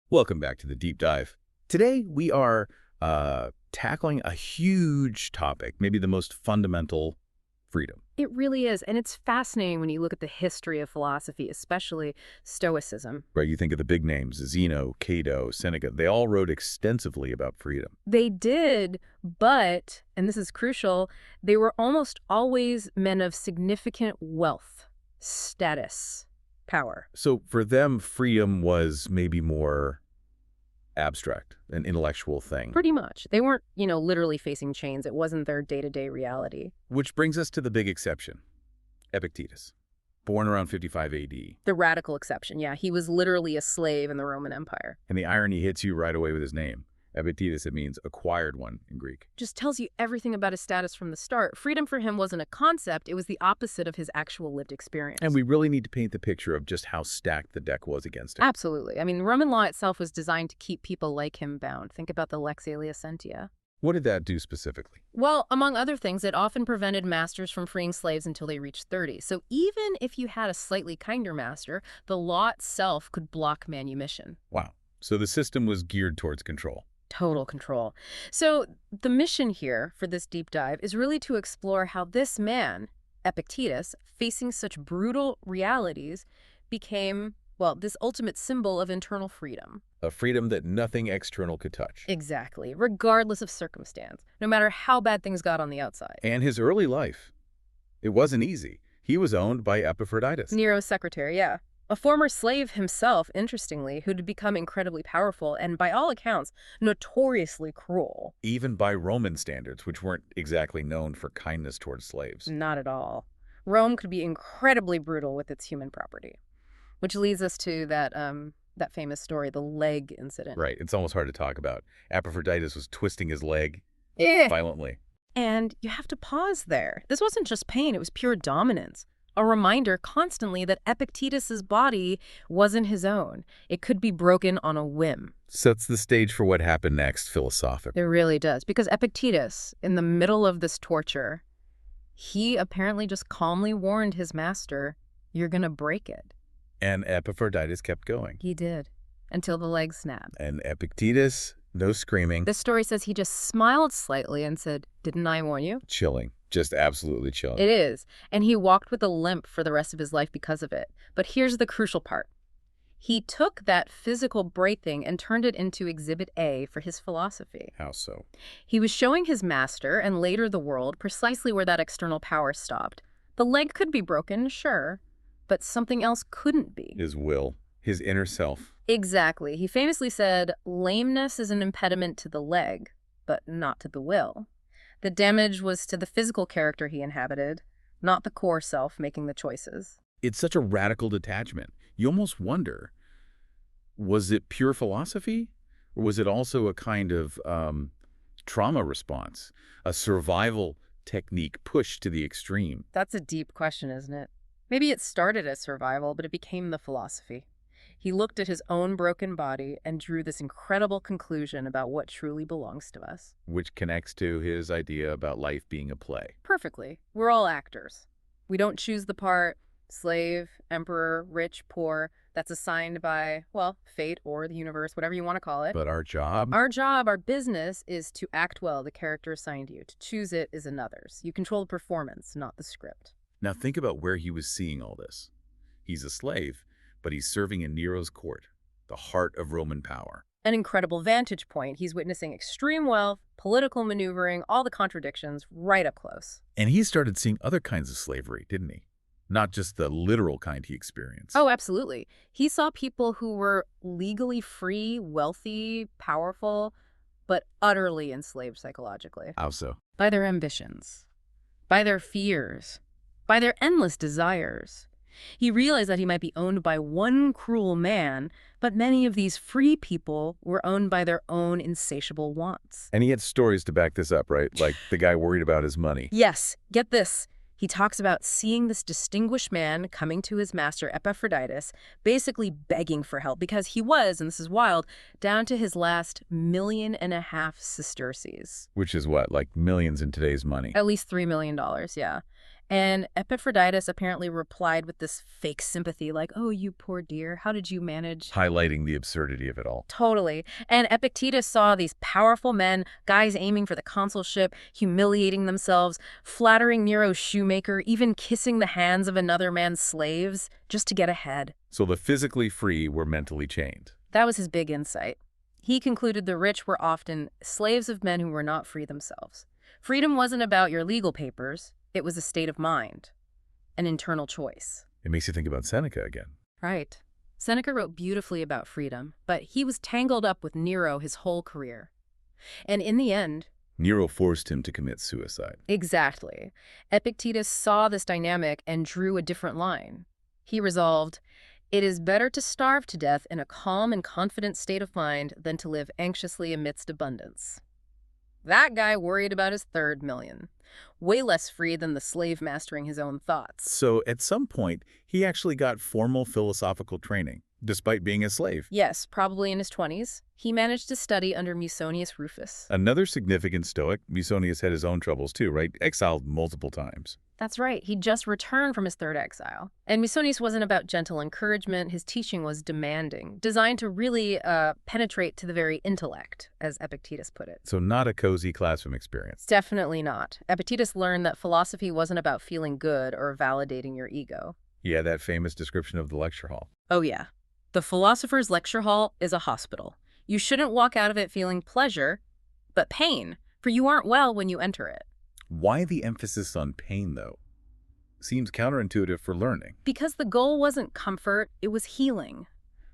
Welcome back to the deep dive. Today we are tackling a huge topic, maybe the most fundamental: freedom. It really is, and it's fascinating when you look at the history of philosophy, especially Stoicism. Right? You think of the big names, Zeno, Cato, Seneca. They all wrote extensively about freedom. They did, but, and this is crucial, they were almost always men of significant wealth, status, power. So for them, freedom was maybe more abstract, an intellectual thing. Pretty much. They weren't, literally facing chains. It wasn't their day-to-day reality. Which brings us to the big exception, Epictetus, born around 55 AD. The radical exception, yeah. He was literally a slave in the Roman Empire. And the irony hits you right away with his name. Epictetus, it means acquired one in Greek. Just tells you everything about his status from the start. Freedom for him wasn't a concept, it was the opposite of his actual lived experience. And we really need to paint the picture of just how stacked the deck was against him. Absolutely. I mean, Roman law itself was designed to keep people like him bound. Think about the lex alias sentia. What did that do specifically? Well, among other things, it often prevented masters from freeing slaves until they reached 30. So even if you had a slightly kinder master, the law itself could block manumission. Wow. So the system was geared towards control. Total control. So the mission here for this deep dive is really to explore how this man, Epictetus, facing such brutal realities, became, well, this ultimate symbol of internal freedom. A freedom that nothing external could touch. Exactly, regardless of circumstance, no matter how bad things got on the outside. And his early life, it wasn't easy. He was owned by Epictetus. Nero's secretary, yeah. A former slave himself, interestingly, who'd become incredibly powerful and, by all accounts, notoriously cruel. Even by Roman standards, which weren't exactly known for kindness towards slaves. Not at all. Rome could be incredibly brutal with its human property. Which leads us to that famous story, the leg incident. Right. It's almost hard to talk about. Epictetus was twisting his leg violently. And you have to pause there. This wasn't just pain, it was pure dominance. A reminder constantly that Epictetus's body wasn't his own. It could be broken on a whim. Sets the stage for what happened next philosophically. It really does. Because Epictetus, in the middle of this torture, he apparently just calmly warned his master, "You're gonna break it." And Epictetus kept going. He did, until the leg snapped. And Epictetus, no screaming. This story says he just smiled slightly and said, "Didn't I warn you?" Chilling. Just absolutely chilling. It is. And he walked with a limp for the rest of his life because of it. But here's the crucial part. He took that physical breaking and turned it into Exhibit A for his philosophy. How so? He was showing his master, and later the world, precisely where that external power stopped. The leg could be broken, sure, but something else couldn't be. His will. His inner self. Exactly. He famously said, "Lameness is an impediment to the leg, but not to the will." The damage was to the physical character he inhabited, not the core self making the choices. It's such a radical detachment. You almost wonder, was it pure philosophy? Or was it also a kind of trauma response? A survival technique pushed to the extreme? That's a deep question, isn't it? Maybe it started as survival, but it became the philosophy. He looked at his own broken body and drew this incredible conclusion about what truly belongs to us. Which connects to his idea about life being a play. Perfectly. We're all actors. We don't choose the part, slave, emperor, rich, poor, that's assigned by, well, fate or the universe, whatever you want to call it. But our job? Our business is to act well the character assigned you. To choose it is another's. You control the performance, not the script. Now think about where he was seeing all this. He's a slave, but he's serving in Nero's court, the heart of Roman power. An incredible vantage point. He's witnessing extreme wealth, political maneuvering, all the contradictions right up close. And he started seeing other kinds of slavery, didn't he? Not just the literal kind he experienced. Oh, absolutely. He saw people who were legally free, wealthy, powerful, but utterly enslaved psychologically. How so? By their ambitions, by their fears, by their endless desires. He realized that he might be owned by one cruel man, but many of these free people were owned by their own insatiable wants. And he had stories to back this up, right? Like the guy worried about his money. Yes, get this. He talks about seeing this distinguished man coming to his master Epictetus, basically begging for help because he was, and this is wild, down to his last $1.5 million sesterces. Which is what, like millions in today's money? At least $3 million, yeah. And Epaphroditus apparently replied with this fake sympathy, like, oh, you poor dear, how did you manage? Highlighting the absurdity of it all. Totally. And Epictetus saw these powerful men, guys aiming for the consulship, humiliating themselves, flattering Nero's shoemaker, even kissing the hands of another man's slaves, just to get ahead. So the physically free were mentally chained. That was his big insight. He concluded the rich were often slaves of men who were not free themselves. Freedom wasn't about your legal papers. It was a state of mind, an internal choice. It makes you think about Seneca again. Right. Seneca wrote beautifully about freedom, but he was tangled up with Nero his whole career. And in the end... Nero forced him to commit suicide. Exactly. Epictetus saw this dynamic and drew a different line. He resolved, it is better to starve to death in a calm and confident state of mind than to live anxiously amidst abundance. That guy worried about his third million. Way less free than the slave mastering his own thoughts. So at some point, he actually got formal philosophical training, despite being a slave. Yes, probably in his 20s. He managed to study under Musonius Rufus. Another significant Stoic. Musonius had his own troubles too, right? Exiled multiple times. That's right. He just returned from his third exile. And Musonius wasn't about gentle encouragement. His teaching was demanding, designed to really penetrate to the very intellect, as Epictetus put it. So not a cozy classroom experience. Definitely not. Epictetus learned that philosophy wasn't about feeling good or validating your ego. Yeah, that famous description of the lecture hall. Oh, yeah. The philosopher's lecture hall is a hospital. You shouldn't walk out of it feeling pleasure, but pain, for you aren't well when you enter it. Why the emphasis on pain, though? Seems counterintuitive for learning. Because the goal wasn't comfort, it was healing.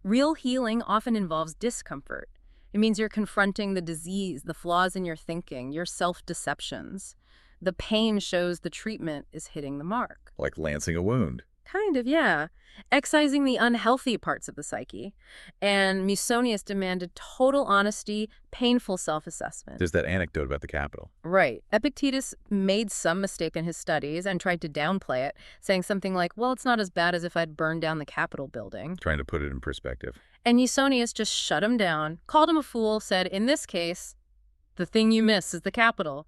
Real healing often involves discomfort. It means you're confronting the disease, the flaws in your thinking, your self-deceptions. The pain shows the treatment is hitting the mark. Like lancing a wound. Kind of, yeah. Excising the unhealthy parts of the psyche. And Musonius demanded total honesty, painful self-assessment. There's that anecdote about the Capitol. Right. Epictetus made some mistake in his studies and tried to downplay it, saying something like, well, it's not as bad as if I'd burned down the Capitol building. Trying to put it in perspective. And Musonius just shut him down, called him a fool, said, in this case, the thing you miss is the Capitol.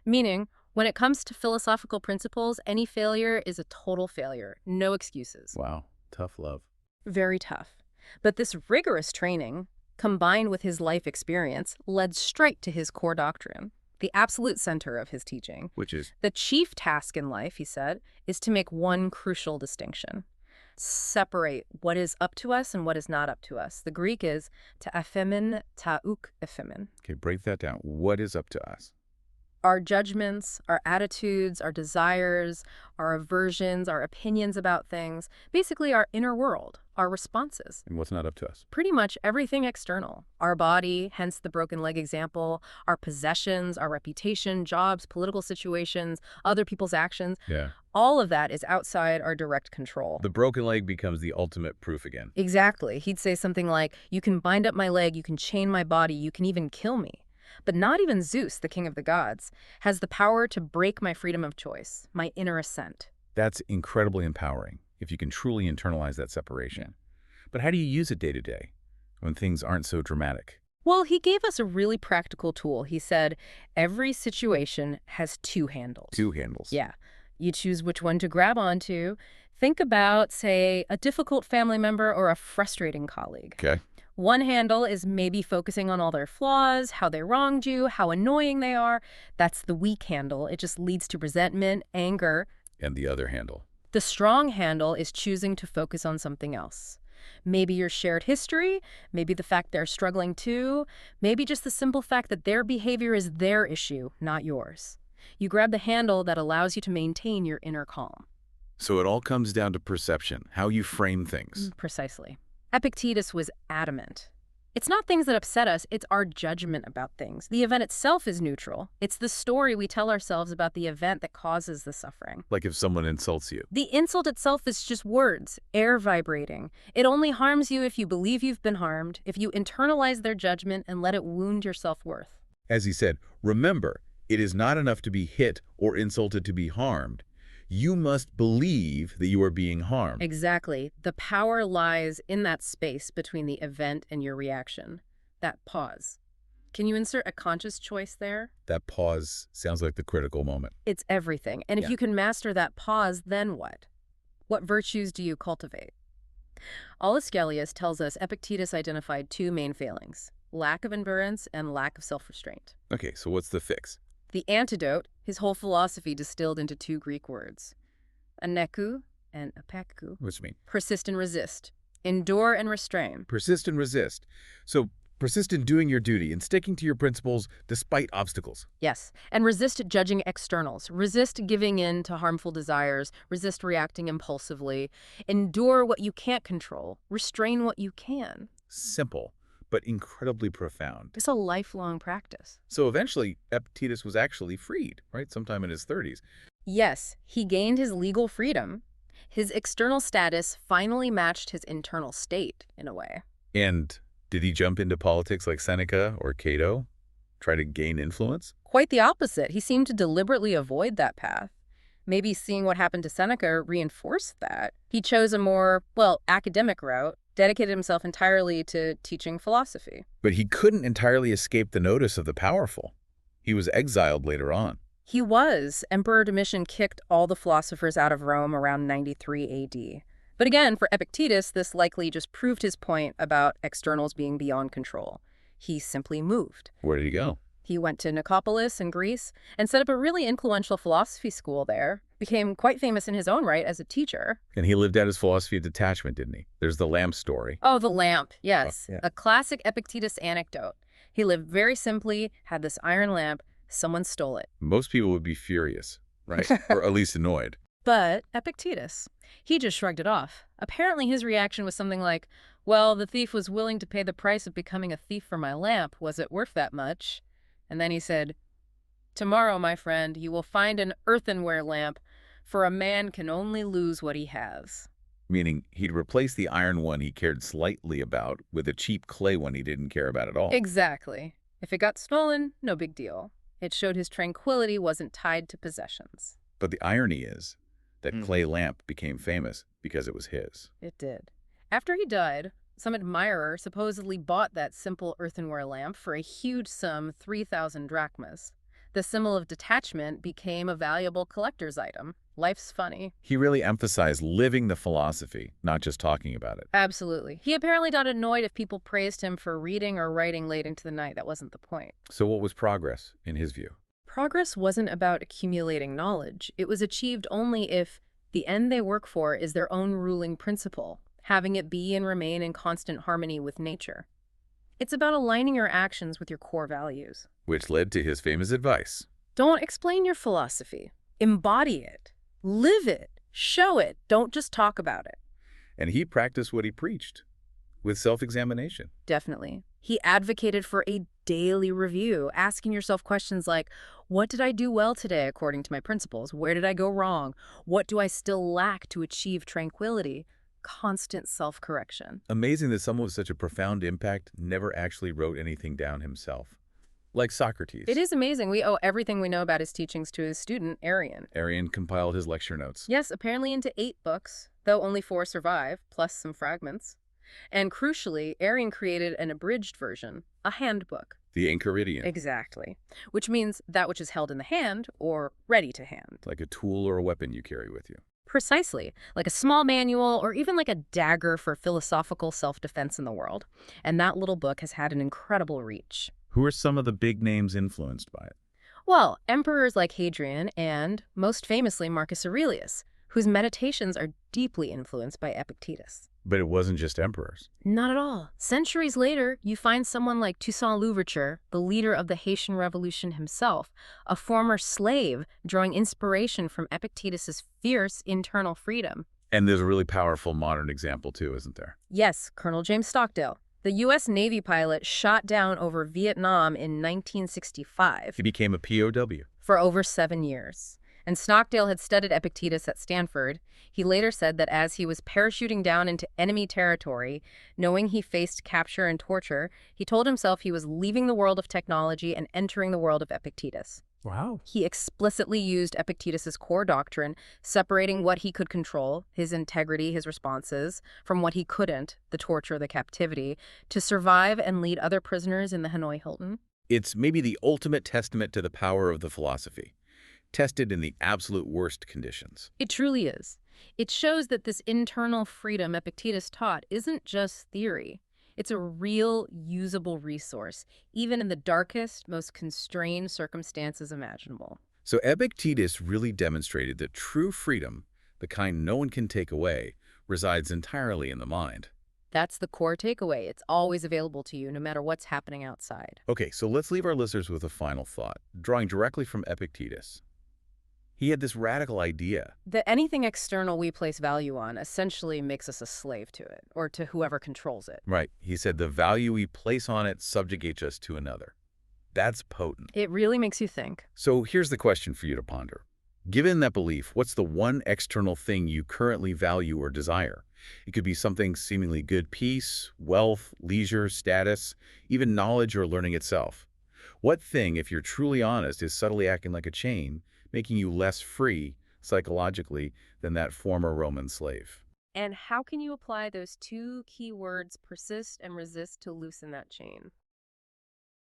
Meaning, when it comes to philosophical principles, any failure is a total failure. No excuses. Wow. Tough love. Very tough. But this rigorous training, combined with his life experience, led straight to his core doctrine, the absolute center of his teaching. Which is? The chief task in life, he said, is to make one crucial distinction. Separate what is up to us and what is not up to us. The Greek is ta ephemen, ta uk ephemen. Okay, break that down. What is up to us? Our judgments, our attitudes, our desires, our aversions, our opinions about things, basically our inner world, our responses. And what's not up to us? Pretty much everything external. Our body, hence the broken leg example, our possessions, our reputation, jobs, political situations, other people's actions. Yeah. All of that is outside our direct control. The broken leg becomes the ultimate proof again. Exactly. He'd say something like, you can bind up my leg, you can chain my body, you can even kill me. But not even Zeus, the king of the gods, has the power to break my freedom of choice, my inner assent. That's incredibly empowering, if you can truly internalize that separation. But how do you use it day to day, when things aren't so dramatic? Well, he gave us a really practical tool. He said, every situation has two handles. Two handles. Yeah. You choose which one to grab onto. Think about, say, a difficult family member or a frustrating colleague. Okay. One handle is maybe focusing on all their flaws, how they wronged you, how annoying they are. That's the weak handle. It just leads to resentment, anger. And the other handle? The strong handle is choosing to focus on something else. Maybe your shared history, maybe the fact they're struggling too, maybe just the simple fact that their behavior is their issue, not yours. You grab the handle that allows you to maintain your inner calm. So it all comes down to perception, how you frame things. Precisely. Epictetus was adamant. It's not things that upset us, it's our judgment about things. The event itself is neutral. It's the story we tell ourselves about the event that causes the suffering. Like if someone insults you. The insult itself is just words, air vibrating. It only harms you if you believe you've been harmed, if you internalize their judgment and let it wound your self-worth. As he said, remember, it is not enough to be hit or insulted to be harmed. You must believe that you are being harmed. Exactly. The power lies in that space between the event and your reaction. That pause. Can you insert a conscious choice there? That pause sounds like the critical moment. It's everything. And if Yeah. you can master that pause, then what? What virtues do you cultivate? Aulus Gellius tells us Epictetus identified two main failings: lack of endurance and lack of self-restraint. Okay, so what's the fix? The antidote, his whole philosophy distilled into two Greek words: aneku and apaku. What's it mean? Persist and resist. Endure and restrain. Persist and resist. So persist in doing your duty and sticking to your principles despite obstacles. Yes, and resist judging externals. Resist giving in to harmful desires. Resist reacting impulsively. Endure what you can't control. Restrain what you can. Simple, but incredibly profound. It's a lifelong practice. So eventually, Epictetus was actually freed, right? Sometime in his 30s. Yes, he gained his legal freedom. His external status finally matched his internal state, in a way. And did he jump into politics like Seneca or Cato? Try to gain influence? Quite the opposite. He seemed to deliberately avoid that path. Maybe seeing what happened to Seneca reinforced that. He chose a more, well, academic route, dedicated himself entirely to teaching philosophy. But he couldn't entirely escape the notice of the powerful. He was exiled later on. He was. Emperor Domitian kicked all the philosophers out of Rome around 93 AD. But again, for Epictetus, this likely just proved his point about externals being beyond control. He simply moved. Where did he go? He went to Nicopolis in Greece and set up a really influential philosophy school there, became quite famous in his own right as a teacher. And he lived out his philosophy of detachment, didn't he? There's the lamp story. Oh, the lamp, yes. Oh, yeah. A classic Epictetus anecdote. He lived very simply, had this iron lamp, someone stole it. Most people would be furious, right? Or at least annoyed. But Epictetus, he just shrugged it off. Apparently his reaction was something like, well, the thief was willing to pay the price of becoming a thief for my lamp. Was it worth that much? And then he said, tomorrow, my friend, you will find an earthenware lamp, for a man can only lose what he has. Meaning he'd replace the iron one he cared slightly about with a cheap clay one he didn't care about at all. Exactly. If it got stolen, no big deal. It showed his tranquility wasn't tied to possessions. But the irony is that clay lamp became famous because it was his. It did. After he died, some admirer supposedly bought that simple earthenware lamp for a huge sum, 3,000 drachmas. The symbol of detachment became a valuable collector's item. Life's funny. He really emphasized living the philosophy, not just talking about it. Absolutely. He apparently got annoyed if people praised him for reading or writing late into the night. That wasn't the point. So what was progress, in his view? Progress wasn't about accumulating knowledge. It was achieved only if the end they work for is their own ruling principle, having it be and remain in constant harmony with nature. It's about aligning your actions with your core values. Which led to his famous advice. Don't explain your philosophy. Embody it. Live it. Show it. Don't just talk about it. And he practiced what he preached, with self-examination. Definitely. He advocated for a daily review, asking yourself questions like, what did I do well today according to my principles? Where did I go wrong? What do I still lack to achieve tranquility? Constant self-correction. Amazing that someone with such a profound impact never actually wrote anything down himself. Like Socrates. It is amazing. We owe everything we know about his teachings to his student, Arrian. Arrian compiled his lecture notes. Yes, apparently into 8 books, though only 4 survive, plus some fragments. And crucially, Arrian created an abridged version, a handbook. The Enchiridion. Exactly. Which means that which is held in the hand or ready to hand. Like a tool or a weapon you carry with you. Precisely. Like a small manual or even like a dagger for philosophical self-defense in the world. And that little book has had an incredible reach. Who are some of the big names influenced by it? Well, emperors like Hadrian and, most famously, Marcus Aurelius, whose meditations are deeply influenced by Epictetus. But it wasn't just emperors. Not at all. Centuries later, you find someone like Toussaint Louverture, the leader of the Haitian Revolution himself, a former slave, drawing inspiration from Epictetus's fierce internal freedom. And there's a really powerful modern example too, isn't there? Yes, Colonel James Stockdale, the U.S. Navy pilot shot down over Vietnam in 1965. He became a POW. For over 7 years. And Stockdale had studied Epictetus at Stanford. He later said that as he was parachuting down into enemy territory, knowing he faced capture and torture, he told himself he was leaving the world of technology and entering the world of Epictetus. Wow. He explicitly used Epictetus's core doctrine, separating what he could control, his integrity, his responses, from what he couldn't, the torture, the captivity, to survive and lead other prisoners in the Hanoi Hilton. It's maybe the ultimate testament to the power of the philosophy, tested in the absolute worst conditions. It truly is. It shows that this internal freedom Epictetus taught isn't just theory. It's a real, usable resource, even in the darkest, most constrained circumstances imaginable. So Epictetus really demonstrated that true freedom, the kind no one can take away, resides entirely in the mind. That's the core takeaway. It's always available to you, no matter what's happening outside. Okay, so let's leave our listeners with a final thought, drawing directly from Epictetus. He had this radical idea. That anything external we place value on essentially makes us a slave to it, or to whoever controls it. Right, he said the value we place on it subjugates us to another. That's potent. It really makes you think. So here's the question for you to ponder. Given that belief, what's the one external thing you currently value or desire? It could be something seemingly good: peace, wealth, leisure, status, even knowledge or learning itself. What thing, if you're truly honest, is subtly acting like a chain, making you less free, psychologically, than that former Roman slave? And how can you apply those two key words, persist and resist, to loosen that chain?